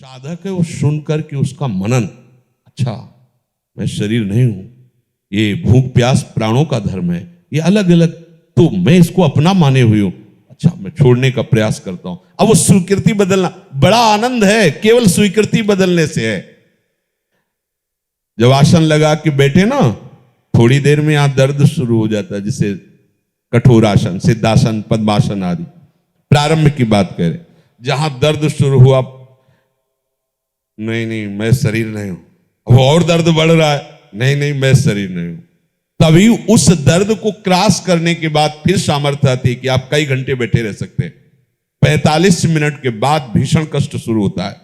साधक है वो सुन करके उसका मनन, अच्छा मैं शरीर नहीं हूं, ये भूख प्यास प्राणों का धर्म है, ये अलग अलग, तो मैं इसको अपना माने हुई हूं, अच्छा मैं छोड़ने का प्रयास करता हूं। अब वो स्वीकृति बदलना बड़ा आनंद है, केवल स्वीकृति बदलने से है। जब आसन लगा के बैठे ना, थोड़ी देर में यहां दर्द शुरू हो जाता है, जैसे कठोर आसन, सिद्धासन, पद्मासन आदि प्रारंभ की बात करें, जहां दर्द शुरू हुआ, नहीं नहीं मैं शरीर नहीं हूं, वो और दर्द बढ़ रहा है, नहीं नहीं मैं शरीर नहीं हूं, तभी उस दर्द को क्रॉस करने के बाद फिर सामर्थ्य आती है कि आप कई घंटे बैठे रह सकते हैं। 45 मिनट के बाद भीषण कष्ट शुरू होता है,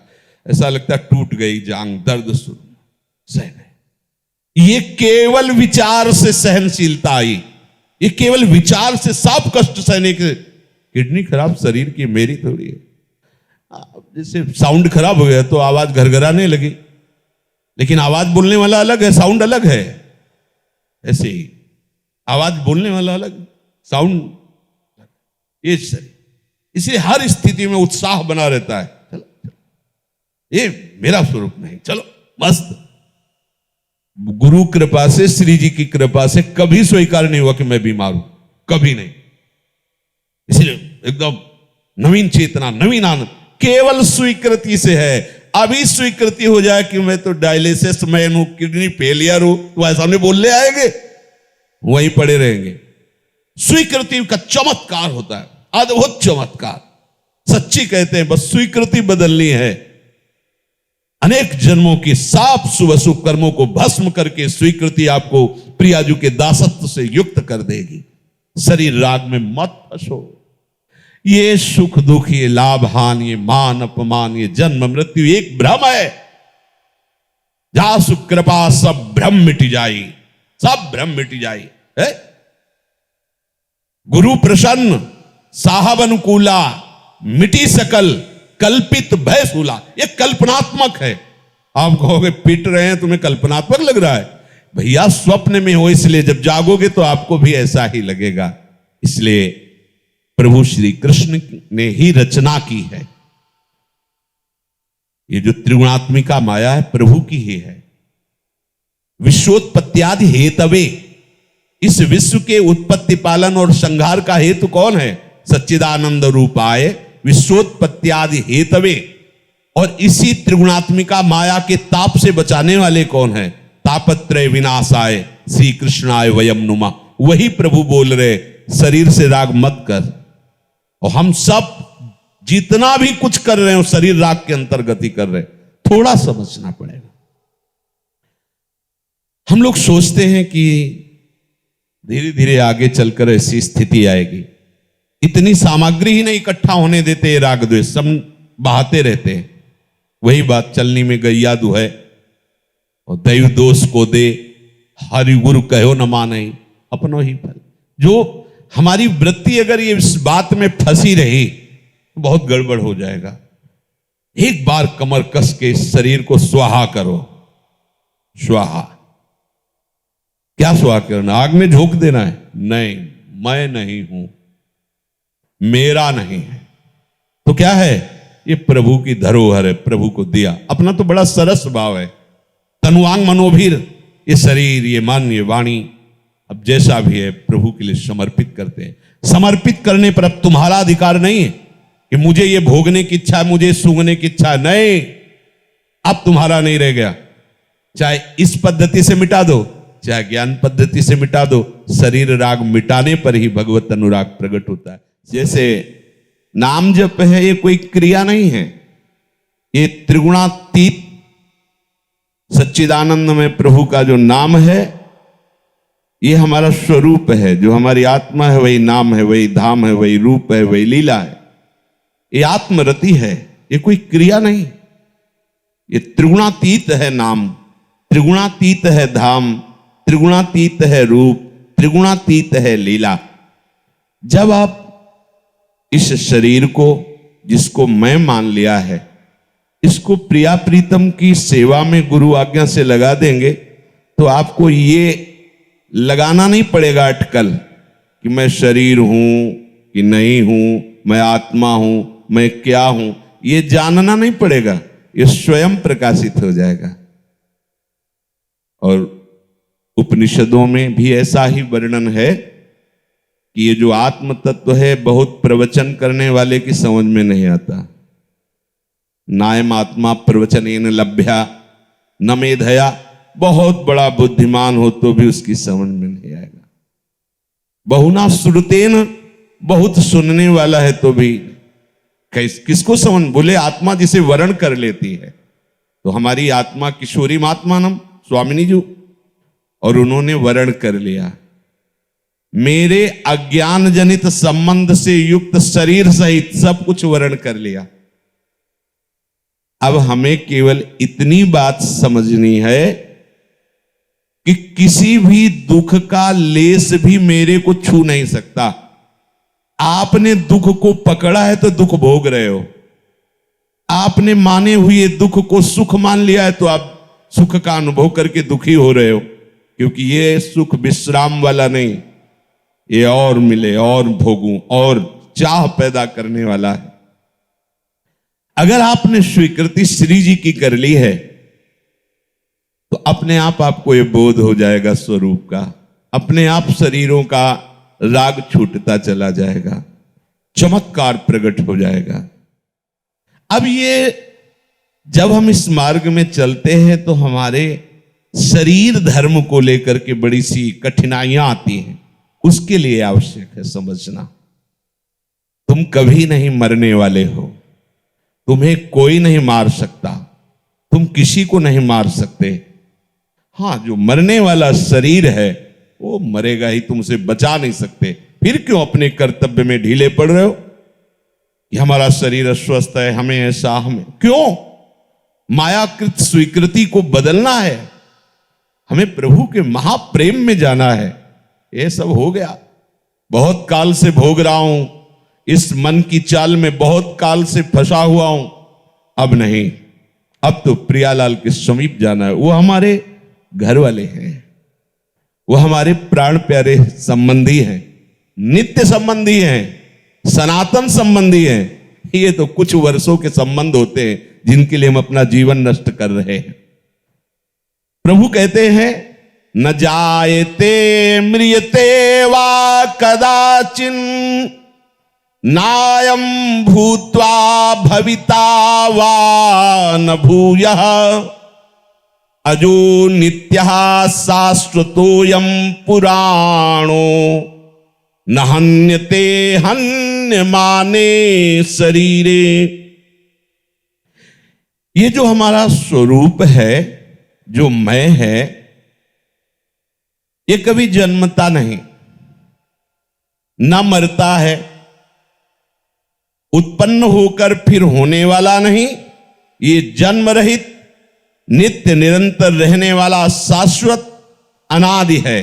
ऐसा लगता है टूट गई जांग, दर्द शुरू, सहन है। ये केवल विचार से सहनशीलता आई, ये केवल विचार से सब कष्ट सहने के। किडनी खराब शरीर की, मेरी थोड़ी है। जैसे साउंड खराब हो गया तो आवाज घरघराने लगी, लेकिन आवाज बोलने वाला अलग है, साउंड अलग है। ऐसे ही आवाज बोलने वाला अलग, साउंड, ये शरीर, इसलिए हर स्थिति में उत्साह बना रहता है। चलो ये मेरा स्वरूप नहीं, चलो मस्त। गुरु कृपा से, श्री जी की कृपा से कभी स्वीकार नहीं हुआ कि मैं बीमार हूं, कभी नहीं। इसलिए एकदम नवीन चेतना, नवीन आनंद केवल स्वीकृति से है। अभी स्वीकृति हो जाए कि मैं तो डायलिसिस मैन हूं, किडनी फेलियर हूं, तो ऐसा नहीं बोलने आएंगे, वहीं पड़े रहेंगे। स्वीकृति का चमत्कार होता है, अद्भुत चमत्कार। सच्ची कहते हैं बस स्वीकृति बदलनी है। अनेक जन्मों की साफ शुभ अशुभ कर्मों को भस्म करके स्वीकृति आपको प्रियाजू के दासत्व से युक्त कर देगी। शरीर राग में मत फंसो। ये सुख दुख, ये लाभ हान, ये मान अपमान, ये जन्म मृत्यु एक भ्रम है। जासु कृपा सब भ्रम मिट जाई, सब भ्रम मिट जाई है? गुरु प्रसन्न, साहब अनुकूला, मिटी सकल कल्पित भय सूला। ये कल्पनात्मक है। आप कहोगे पीट रहे हैं, तुम्हें कल्पनात्मक लग रहा है। भैया स्वप्न में हो, इसलिए जब जागोगे तो आपको भी ऐसा ही लगेगा। इसलिए प्रभु श्री कृष्ण ने ही रचना की है। ये जो त्रिगुणात्मिका माया है प्रभु की ही है। विश्वोत्पत्त्यादि हेतवे, इस विश्व के उत्पत्ति पालन और संहार का हेतु कौन है? सच्चिदानंद रूपाय विश्वोत्पत्त्यादि हेतवे। और इसी त्रिगुणात्मिका माया के ताप से बचाने वाले कौन है? तापत्रय विनाशाय श्री कृष्णाय वयम नुमा। वही प्रभु बोल रहे शरीर से राग मत कर। और हम सब जितना भी कुछ कर रहे हो शरीर राग के अंतर्गत ही कर रहे, थोड़ा समझना पड़ेगा। हम लोग सोचते हैं कि धीरे धीरे आगे चलकर ऐसी स्थिति आएगी, इतनी सामग्री ही नहीं इकट्ठा होने देते, राग द्वेष सब बहाते रहते हैं। वही बात चलनी में गैया दुहै और दैव दोष को दे, हरि गुरु कहो न माने अपनो ही फल। जो हमारी वृत्ति अगर ये इस बात में फंसी रही तो बहुत गड़बड़ हो जाएगा। एक बार कमर कस के इस शरीर को स्वाहा करो। स्वाहा क्या स्वाहा करना? आग में झोंक देना है? नहीं, मैं नहीं हूं, मेरा नहीं है। तो क्या है? ये प्रभु की धरोहर है, प्रभु को दिया। अपना तो बड़ा सरस भाव है। तनुवांग मनोभीर, ये शरीर, ये मन, ये वाणी, अब जैसा भी है प्रभु के लिए समर्पित करते हैं। समर्पित करने पर अब तुम्हारा अधिकार नहीं है कि मुझे ये भोगने की इच्छा है, मुझे सूंघने की इच्छा है। नहीं, अब तुम्हारा नहीं रह गया। चाहे इस पद्धति से मिटा दो, चाहे ज्ञान पद्धति से मिटा दो, शरीर राग मिटाने पर ही भगवत अनुराग प्रकट होता है। जैसे नाम जप है, ये कोई क्रिया नहीं है, ये त्रिगुणातीत सच्चिदानंद में प्रभु का जो नाम है, ये हमारा स्वरूप है। जो हमारी आत्मा है वही नाम है, वही धाम है, वही रूप है, वही लीला है। ये आत्मरति है, ये कोई क्रिया नहीं। ये त्रिगुणातीत है नाम, त्रिगुणातीत है धाम, त्रिगुणातीत है रूप, त्रिगुणातीत है लीला। जब आप इस शरीर को, जिसको मैं मान लिया है, इसको प्रिया प्रीतम की सेवा में गुरु आज्ञा से लगा देंगे तो आपको ये लगाना नहीं पड़ेगा अटकल कि मैं शरीर हूं कि नहीं हूं, मैं आत्मा हूं, मैं क्या हूं। ये जानना नहीं पड़ेगा। ये स्वयं प्रकाशित हो जाएगा। और उपनिषदों में भी ऐसा ही वर्णन है कि ये जो आत्म तत्व है बहुत प्रवचन करने वाले की समझ में नहीं आता। नायम आत्मा प्रवचनेन लभ्या न मेधया, बहुत बड़ा बुद्धिमान हो तो भी उसकी समझ में नहीं आएगा। बहुना श्रुतेन, बहुत सुनने वाला है तो भी किसको समझ, बोले आत्मा जिसे वर्ण कर लेती है। तो हमारी आत्मा किशोरी महात्मानम स्वामिनी जी, और उन्होंने वर्ण कर लिया। मेरे अज्ञान जनित संबंध से युक्त शरीर सहित सब कुछ वर्ण कर लिया। अब हमें केवल इतनी बात समझनी है कि किसी भी दुख का लेस भी मेरे को छू नहीं सकता। आपने दुख को पकड़ा है तो दुख भोग रहे हो। आपने माने हुए दुख को सुख मान लिया है तो आप सुख का अनुभव करके दुखी हो रहे हो, क्योंकि ये सुख विश्राम वाला नहीं, ये और मिले और भोगूं और चाह पैदा करने वाला है। अगर आपने स्वीकृति श्री जी की कर ली है तो अपने आप आपको ये बोध हो जाएगा स्वरूप का, अपने आप शरीरों का राग छूटता चला जाएगा, चमत्कार प्रकट हो जाएगा। अब ये जब हम इस मार्ग में चलते हैं तो हमारे शरीर धर्म को लेकर के बड़ी सी कठिनाइयां आती हैं। उसके लिए आवश्यक है समझना, तुम कभी नहीं मरने वाले हो, तुम्हें कोई नहीं मार सकता, तुम किसी को नहीं मार सकते। हाँ, जो मरने वाला शरीर है वो मरेगा ही, तुम उसे बचा नहीं सकते। फिर क्यों अपने कर्तव्य में ढीले पड़ रहे हो कि हमारा शरीर अस्वस्थ है, हमें ऐसा, हमें क्यों? मायाकृत स्वीकृति को बदलना है, हमें प्रभु के महाप्रेम में जाना है। ये सब हो गया, बहुत काल से भोग रहा हूं, इस मन की चाल में बहुत काल से फंसा हुआ हूं, अब नहीं, अब तो प्रियालाल के समीप जाना है। वो हमारे घर वाले हैं, वो हमारे प्राण प्यारे संबंधी हैं, नित्य संबंधी हैं, सनातन संबंधी हैं। ये तो कुछ वर्षों के संबंध होते हैं जिनके लिए हम अपना जीवन नष्ट कर रहे हैं। प्रभु कहते हैं न जायते म्रियते वा कदाचिन नायम भूत्वा भविता वा न भूयः अजो नित्यः शाश्वतोऽयं पुराणो न हन्यते हन्यमाने शरीरे। ये जो हमारा स्वरूप है, जो मैं है, ये कभी जन्मता नहीं, न मरता है, उत्पन्न होकर फिर होने वाला नहीं। ये जन्म रहित, नित्य निरंतर रहने वाला शाश्वत अनादि है।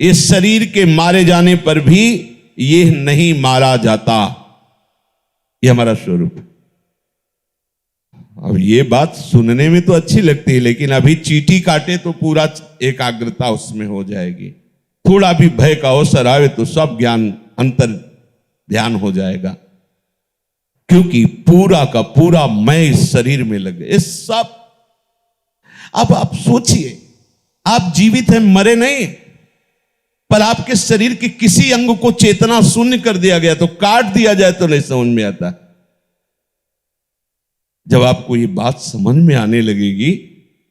इस शरीर के मारे जाने पर भी ये नहीं मारा जाता। ये हमारा स्वरूप है। अब ये बात सुनने में तो अच्छी लगती है, लेकिन अभी चींटी काटे तो पूरा एकाग्रता उसमें हो जाएगी। थोड़ा भी भय का अवसर आवे तो सब ज्ञान अंतर ध्यान हो जाएगा, क्योंकि पूरा का पूरा मैं इस शरीर में लग गया। इस सब, अब आप सोचिए, आप जीवित हैं, मरे नहीं, पर आपके शरीर के किसी अंग को चेतना शून्य कर दिया गया तो काट दिया जाए तो नहीं समझ में आता। जब आपको ये बात समझ में आने लगेगी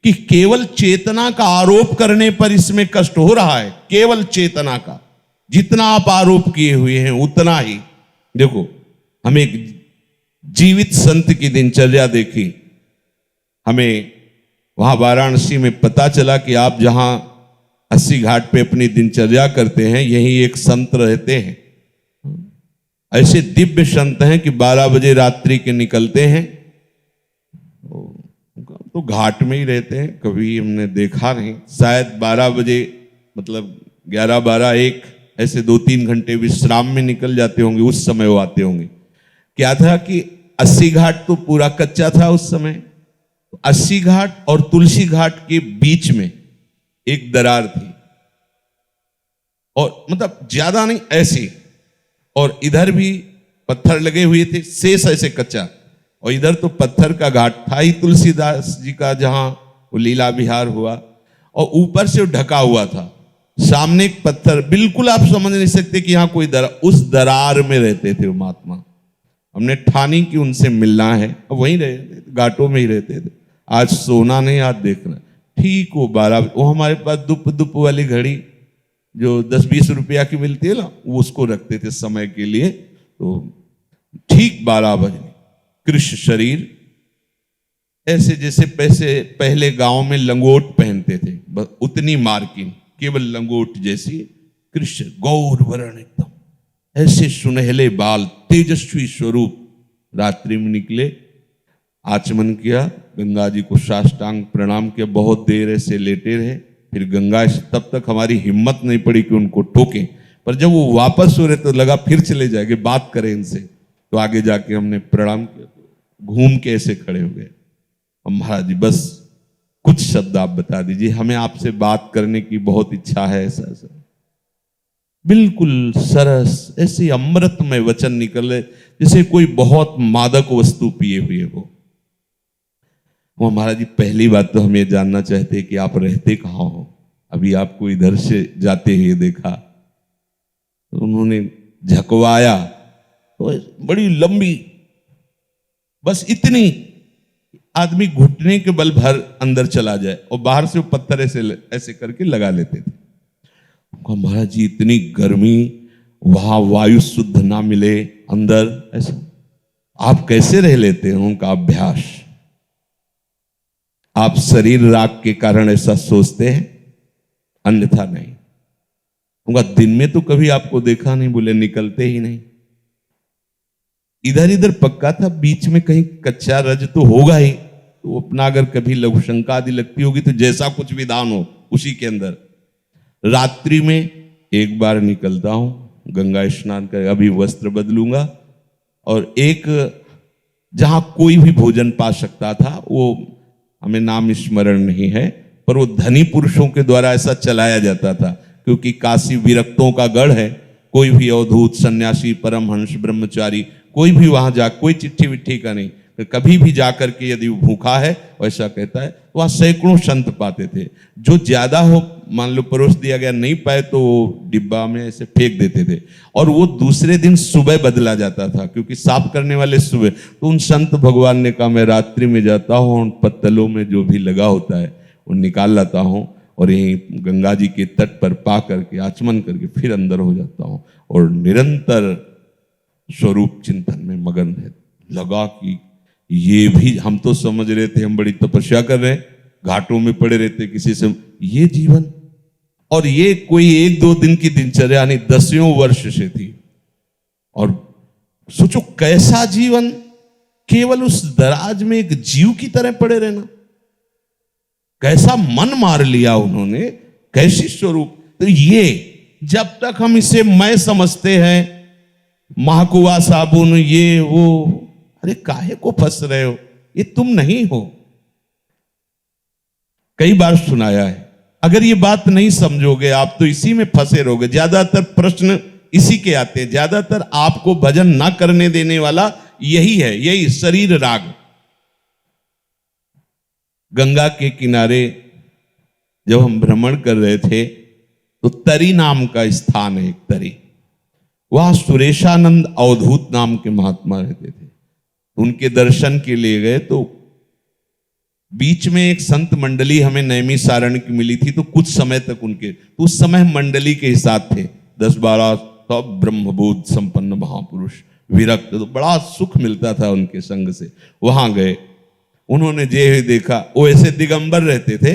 कि केवल चेतना का आरोप करने पर इसमें कष्ट हो रहा है, केवल चेतना का, जितना आप आरोप किए हुए हैं उतना ही। देखो, हम एक जीवित संत की दिनचर्या देखी, हमें वहां वाराणसी में पता चला कि आप जहां 80 घाट पे अपनी दिनचर्या करते हैं, यही एक संत रहते हैं। ऐसे दिव्य संत हैं कि 12 बजे रात्रि के निकलते हैं, तो घाट में ही रहते हैं। कभी हमने देखा नहीं, शायद 12 बजे मतलब 11, 12, 1 ऐसे 2-3 घंटे विश्राम में निकल जाते होंगे, उस समय वो आते होंगे। क्या था कि 80 घाट तो पूरा कच्चा था उस समय, 80 घाट और तुलसी घाट के बीच में एक दरार थी, और मतलब ज्यादा नहीं ऐसी, और इधर भी पत्थर लगे हुए थे, शेष ऐसे कच्चा, और इधर तो पत्थर का घाट था ही तुलसीदास जी का, जहां वो लीला विहार हुआ, और ऊपर से वो ढका हुआ था। सामने एक पत्थर, बिल्कुल आप समझ नहीं सकते कि यहाँ कोई दरार, उस दरार में रहते थे वो महात्मा। हमने ठानी कि उनसे मिलना है, अब वहीं रहते थे, घाटों में ही रहते थे। आज सोना नहीं, आज देखना ठीक वो 12, वो हमारे पास दुप दुप वाली घड़ी जो 10-20 रुपया की मिलती है ना, वो उसको रखते थे समय के लिए। तो ठीक 12 बजे कृष्ण शरीर, ऐसे जैसे पैसे पहले गांव में लंगोट पहनते थे, बस उतनी मार्किंग, केवल लंगोट जैसी, कृष्ण गौर वर्ण एकदम, ऐसे सुनहले बाल, तेजस्वी स्वरूप। रात्रि में निकले, आचमन किया, गंगा जी को साष्टांग प्रणाम किया, बहुत देर ऐसे लेटे रहे। फिर गंगा, तब तक हमारी हिम्मत नहीं पड़ी कि उनको टोकें, पर जब वो वापस हो रहे तो लगा फिर चले जाएंगे, बात करें इनसे। तो आगे जाके हमने प्रणाम किया, तो घूम के ऐसे खड़े हो गए। महाराज जी बस कुछ शब्द आप बता दीजिए, हमें आपसे बात करने की बहुत इच्छा है। ऐसा ऐसा बिल्कुल सरस, ऐसे अमृतमय वचन निकले जैसे कोई बहुत मादक वस्तु पिए हुए हो। वो महाराज जी पहली बात तो हम ये जानना चाहते हैं कि आप रहते कहाँ हो। अभी आपको इधर से जाते हुए देखा, तो उन्होंने झकवाया, तो बड़ी लंबी, बस इतनी, आदमी घुटने के बल भर अंदर चला जाए, और बाहर से वो पत्थर ऐसे ऐसे करके लगा लेते थे। महाराज जी इतनी गर्मी, वहां वायु शुद्ध ना मिले अंदर, ऐसा आप कैसे रह लेते हैं? उनका अभ्यास, आप शरीर राग के कारण ऐसा सोचते हैं, अन्यथा नहीं। उनका दिन में तो कभी आपको देखा नहीं, बोले निकलते ही नहीं। इधर इधर पक्का था, बीच में कहीं कच्चा रज तो होगा ही, तो अपना अगर कभी लघु शंका आदि लगती होगी तो जैसा कुछ विधान हो उसी के अंदर। रात्रि में एक बार निकलता हूं, गंगा स्नान कर अभी वस्त्र बदलूंगा, और एक जहां कोई भी भोजन पा सकता था, वो हमें नाम स्मरण नहीं है, पर वो धनी पुरुषों के द्वारा ऐसा चलाया जाता था, क्योंकि काशी विरक्तों का गढ़ है। कोई भी अवधूत, सन्यासी, परमहंस, ब्रह्मचारी, कोई भी वहां जा, कोई चिट्ठी विट्ठी का नहीं, कभी भी जाकर के यदि वो भूखा है, वैसा कहता है, वहां सैकड़ों संत पाते थे। जो ज्यादा हो, मान लो परोस दिया गया, नहीं पाए तो डिब्बा में ऐसे फेंक देते थे, और वो दूसरे दिन सुबह बदला जाता था, क्योंकि साफ करने वाले सुबह। तो उन संत भगवान ने कहा, मैं रात्रि में जाता हूँ, उन पत्तलों में जो भी लगा होता है वो निकाल लाता हूँ, और यहीं गंगा जी के तट पर पा करके आचमन करके फिर अंदर हो जाता हूँ, और निरंतर स्वरूप चिंतन में मगन है। लगा कि ये भी, हम तो समझ रहे थे हम बड़ी तपस्या कर रहे हैं, घाटों में पड़े रहते किसी से, ये जीवन, और ये कोई 1-2 दिन की दिनचर्या नहीं, 10 वर्ष से थी। और सोचो कैसा जीवन, केवल उस दराज में एक जीव की तरह पड़े रहना, कैसा मन मार लिया उन्होंने, कैसी स्वरूप। तो ये जब तक हम इसे मैं समझते हैं, महकुआ साबुन, ये वो, अरे काहे को फंस रहे हो, ये तुम नहीं हो। कई बार सुनाया है, अगर ये बात नहीं समझोगे आप तो इसी में फंसे रहोगे। ज्यादातर प्रश्न इसी के आते हैं, ज्यादातर आपको भजन ना करने देने वाला यही है, यही शरीर राग। गंगा के किनारे जब हम भ्रमण कर रहे थे, तो तरी नाम का स्थान है, एक तरी, वहां सुरेशानंद अवधूत नाम के महात्मा रहते थे। उनके दर्शन के लिए गए, तो बीच में एक संत मंडली हमें नैमी सारण की मिली थी, तो कुछ समय तक उनके, तो उस समय मंडली के हिसाब थे 10-12, सब ब्रह्मबोध संपन्न महापुरुष, विरक्त, तो बड़ा सुख मिलता था उनके संग से। वहां गए, उन्होंने जे देखा, वो ऐसे दिगंबर रहते थे,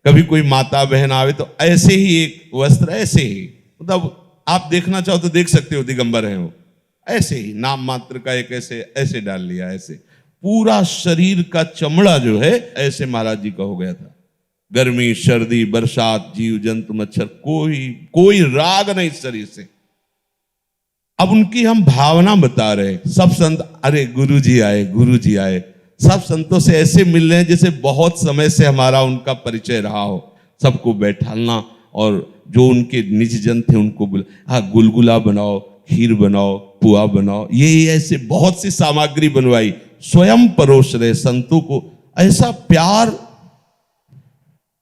कभी कोई माता बहन आवे तो ऐसे ही एक वस्त्र, ऐसे ही, मतलब आप देखना चाहो तो देख सकते हो, दिगंबर हैं वो, ऐसे ही नाम मात्र का एक ऐसे ऐसे डाल लिया, ऐसे पूरा शरीर का चमड़ा जो है ऐसे महाराज जी का हो गया था। गर्मी, सर्दी, बरसात, जीव जंतु, मच्छर, कोई राग नहीं शरीर से। अब उनकी हम भावना बता रहे, सब संत, अरे गुरु जी आए, गुरु जी आए, सब संतों से ऐसे मिल रहे हैं जैसे बहुत समय से हमारा उनका परिचय रहा हो। सबको बैठाना, और जो उनके निज जन थे उनको बोला, हाँ गुलगुला बनाओ, खीर बनाओ, पुआ बनाओ, ये ऐसे बहुत सी सामग्री बनवाई, स्वयं परोस रहे संतों को। ऐसा प्यार,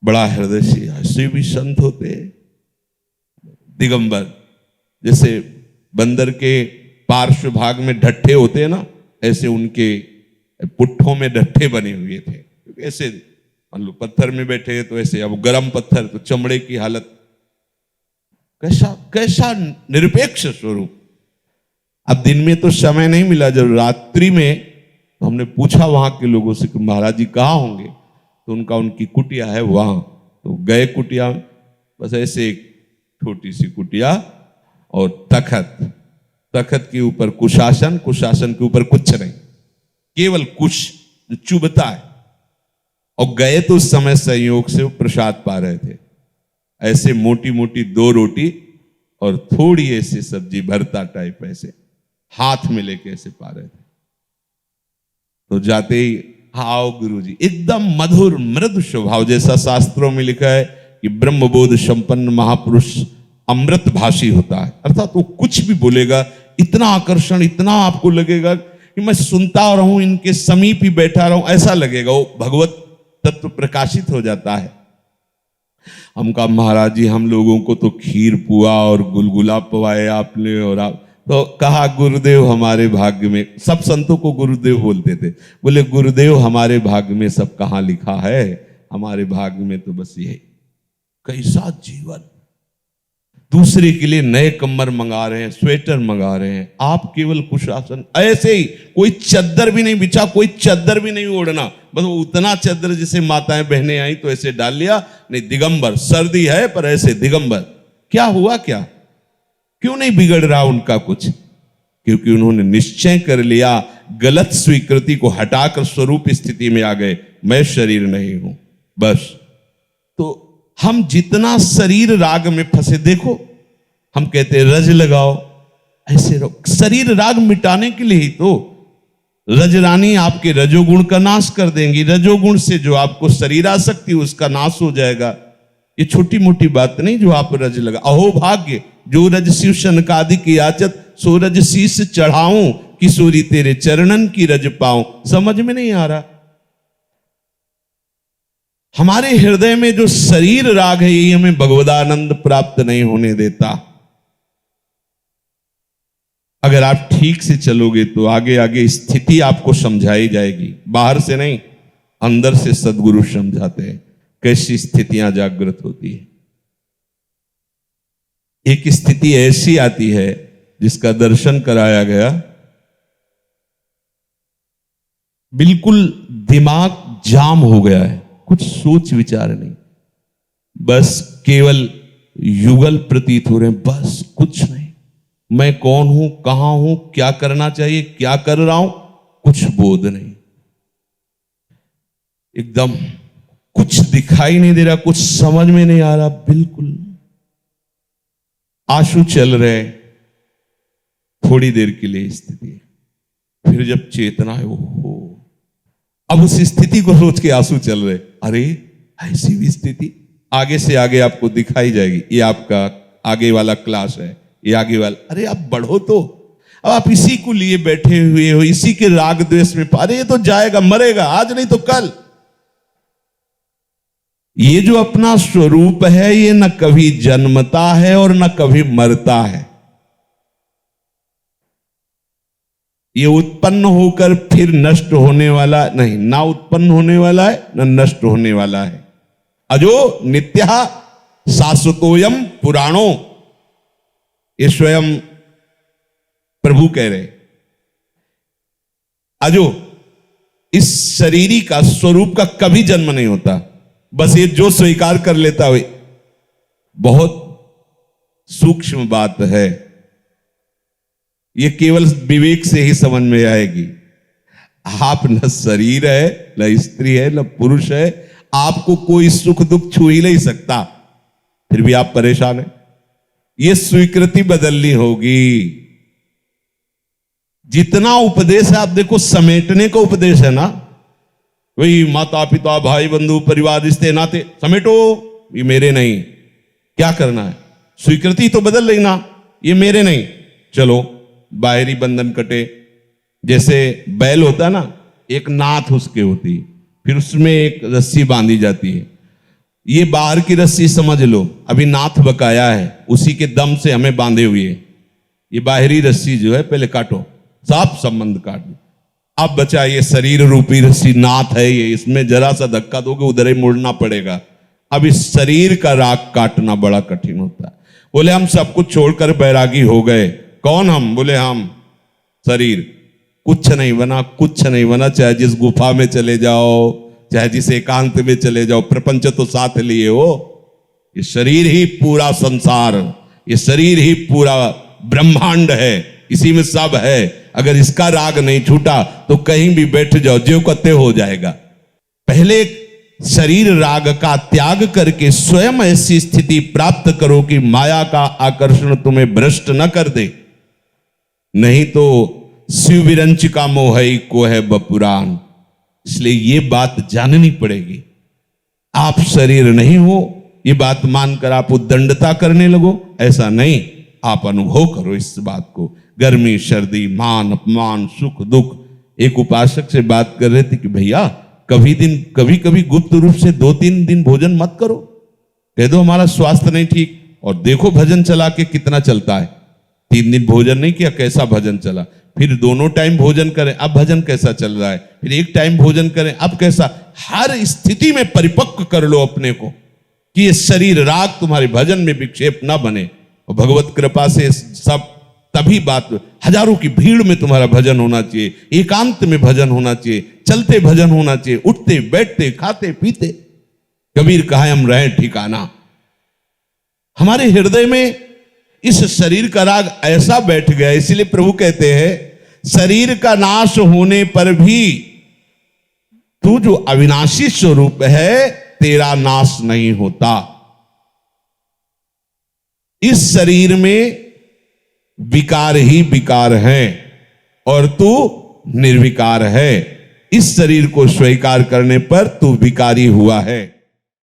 बड़ा हृदय से। ऐसे भी संत होते दिगंबर, जैसे बंदर के पार्श्व भाग में ढट्ठे होते हैं ना, ऐसे उनके पुट्ठों में ढट्ठे बने हुए थे। ऐसे मान लो पत्थर में बैठे तो ऐसे, अब गर्म पत्थर तो चमड़े की हालत। कैसा कैसा निरपेक्ष स्वरूप। अब दिन में तो समय नहीं मिला, जब रात्रि में तो हमने पूछा वहां के लोगों से कि महाराज जी कहाँ होंगे, तो उनकी कुटिया है वहां। तो गए कुटिया, बस ऐसे एक छोटी सी कुटिया और तखत, तखत के ऊपर कुशासन, कुशासन के ऊपर कुछ नहीं, केवल कुश जो चुभता है। और गए तो उस समय संयोग से वो प्रसाद पा रहे थे, ऐसे मोटी मोटी 2 रोटी और थोड़ी ऐसी सब्जी, भरता टाइप ऐसे हाथ में लेके ऐसे पा रहे थे। तो जाते ही आओ गुरुजी, एकदम मधुर मृदु स्वभाव, जैसा शास्त्रों में लिखा है कि ब्रह्मबोध संपन्न महापुरुष अमृत भाषी होता है। अर्थात वो कुछ भी बोलेगा, इतना आकर्षण, इतना आपको लगेगा कि मैं सुनता रहूं, इनके समीप ही बैठा रहूं, ऐसा लगेगा। वो भगवत तत्व प्रकाशित हो जाता है। हम कहा महाराज जी हम लोगों को तो खीर पुआ और गुलगुला पवाए आपने, और आप तो कहा गुरुदेव हमारे भाग्य में, सब संतों को गुरुदेव बोलते थे, बोले गुरुदेव हमारे भाग्य में सब कहाँ लिखा है, हमारे भाग्य में तो बस यही। कैसा जीवन, दूसरे के लिए नए कम्बल मंगा रहे हैं, स्वेटर मंगा रहे हैं, आप केवल कुशासन। ऐसे ही कोई चद्दर भी नहीं बिछा, कोई चद्दर भी नहीं ओढ़ना, बस उतना चद्दर जिसे माताएं बहनें आई तो ऐसे डाल लिया। नहीं, दिगंबर, सर्दी है पर ऐसे दिगंबर। क्या हुआ, क्या क्यों नहीं बिगड़ रहा उनका कुछ? क्योंकि उन्होंने निश्चय कर लिया, गलत स्वीकृति को हटाकर स्वरूप स्थिति में आ गए, मैं शरीर नहीं हूं बस। तो हम जितना शरीर राग में फंसे, देखो हम कहते हैं रज लगाओ, ऐसे रहो, शरीर राग मिटाने के लिए ही तो। रजरानी आपके रजोगुण का नाश कर देंगी, रजोगुण से जो आपको शरीर आसक्ति उसका नाश हो जाएगा। ये छोटी मोटी बात नहीं जो आप रज लगा। अहो भाग्य जो रज शिव शनकादि की याचत, सो रज शीस चढ़ाऊं, किशोरी तेरे चरणन की रज पाऊं। समझ में नहीं आ रहा। हमारे हृदय में जो शरीर राग है, ये हमें भगवदानंद प्राप्त नहीं होने देता। अगर आप ठीक से चलोगे तो आगे आगे स्थिति आपको समझाई जाएगी, बाहर से नहीं, अंदर से सद्गुरु समझाते हैं कैसी स्थितियां जागृत होती है। एक स्थिति ऐसी आती है जिसका दर्शन कराया गया, बिल्कुल दिमाग जाम हो गया है, कुछ सोच विचार नहीं, बस केवल युगल प्रतीत हो रहे हैं, बस कुछ नहीं। मैं कौन हूं, कहां हूं, क्या करना चाहिए, क्या कर रहा हूं, कुछ बोध नहीं। एकदम कुछ दिखाई नहीं दे रहा, कुछ समझ में नहीं आ रहा, बिल्कुल आंसू चल रहे थोड़ी देर के लिए स्थिति, फिर जब चेतना है, ओहो, अब उस स्थिति को सोच के आंसू चल रहे। अरे ऐसी भी स्थिति आगे से आगे आपको दिखाई जाएगी। ये आपका आगे वाला क्लास है, ये आगे वाला। अरे आप बढ़ो तो, अब आप इसी को लिए बैठे हुए हो, इसी के राग द्वेष में। अरे ये तो जाएगा, मरेगा, आज नहीं तो कल। ये जो अपना स्वरूप है, ये न कभी जन्मता है और न कभी मरता है। ये उत्पन्न होकर फिर नष्ट होने वाला नहीं, ना उत्पन्न होने वाला है न नष्ट होने वाला है। अजो नित्यः शाश्वतोयम पुराणो, ये स्वयं प्रभु कह रहे। अजो, इस शरीरी का स्वरूप का कभी जन्म नहीं होता, बस ये जो स्वीकार कर लेता है। बहुत सूक्ष्म बात है, ये केवल विवेक से ही समझ में आएगी। आप न शरीर है, न स्त्री है, न पुरुष है, आपको कोई सुख दुख छू ही नहीं सकता, फिर भी आप परेशान हैं। ये स्वीकृति बदलनी होगी। जितना उपदेश है, आप देखो समेटने का उपदेश है ना, वही माता पिता भाई बंधु परिवार रिश्ते नाते समेटो, ये मेरे नहीं। क्या करना है, स्वीकृति तो बदल लेना, ये मेरे नहीं। चलो बाहरी बंधन कटे। जैसे बैल होता है ना, एक नाथ उसके होती है, फिर उसमें एक रस्सी बांधी जाती है। ये बाहर की रस्सी समझ लो, अभी नाथ बकाया है, उसी के दम से हमें बांधे हुए है। ये बाहरी रस्सी जो है पहले काटो, साफ संबंध काट दो। अब बचा ये शरीर रूपी रस्सी, नाथ है ये, इसमें जरा सा धक्का दोगे उधर ही मुड़ना पड़ेगा। अब इस शरीर का राग काटना बड़ा कठिन होता है। बोले हम सब कुछ छोड़कर बैरागी हो गए। कौन हम? बोले हम शरीर। कुछ नहीं बना, कुछ नहीं बना, चाहे जिस गुफा में चले जाओ, चाहे जिस एकांत में चले जाओ, प्रपंच तो साथ लिए हो। ये शरीर ही पूरा संसार, ये शरीर ही पूरा ब्रह्मांड है, इसी में सब है। अगर इसका राग नहीं छूटा तो कहीं भी बैठ जाओ ज्यों कत्ते हो जाएगा। पहले शरीर राग का त्याग करके स्वयं ऐसी स्थिति प्राप्त करो कि माया का आकर्षण तुम्हें भ्रष्ट न कर दे, नहीं तो शिव विरंच का मोहई को है बपुरान। इसलिए ये बात जाननी पड़ेगी। आप शरीर नहीं हो ये बात मानकर आप उद्दंडता करने लगो, ऐसा नहीं। आप अनुभव करो इस बात को। गर्मी सर्दी, मान अपमान, सुख दुख। एक उपासक से बात कर रहे थे कि भैया कभी कभी गुप्त रूप से 2-3 दिन भोजन मत करो, कह दो हमारा स्वास्थ्य नहीं ठीक, और देखो भजन चला के कितना चलता है। 3 दिन भोजन नहीं किया, कैसा भजन चला। फिर दोनों टाइम भोजन करें, अब भजन कैसा चल रहा है। फिर एक टाइम भोजन करें, अब कैसा। हर स्थिति में परिपक्व कर लो अपने को कि ये शरीर राग तुम्हारे भजन में विक्षेप ना बने। और भगवत कृपा से सब तभी बात, हजारों की भीड़ में तुम्हारा भजन होना चाहिए, एकांत में भजन होना चाहिए, चलते भजन होना चाहिए, उठते बैठते खाते पीते। कबीर कहा हम रहे ठिकाना। हमारे हृदय में इस शरीर का राग ऐसा बैठ गया, इसलिए प्रभु कहते हैं शरीर का नाश होने पर भी तू जो अविनाशी स्वरूप है तेरा नाश नहीं होता। इस शरीर में विकार ही विकार है और तू निर्विकार है। इस शरीर को स्वीकार करने पर तू विकारी हुआ है।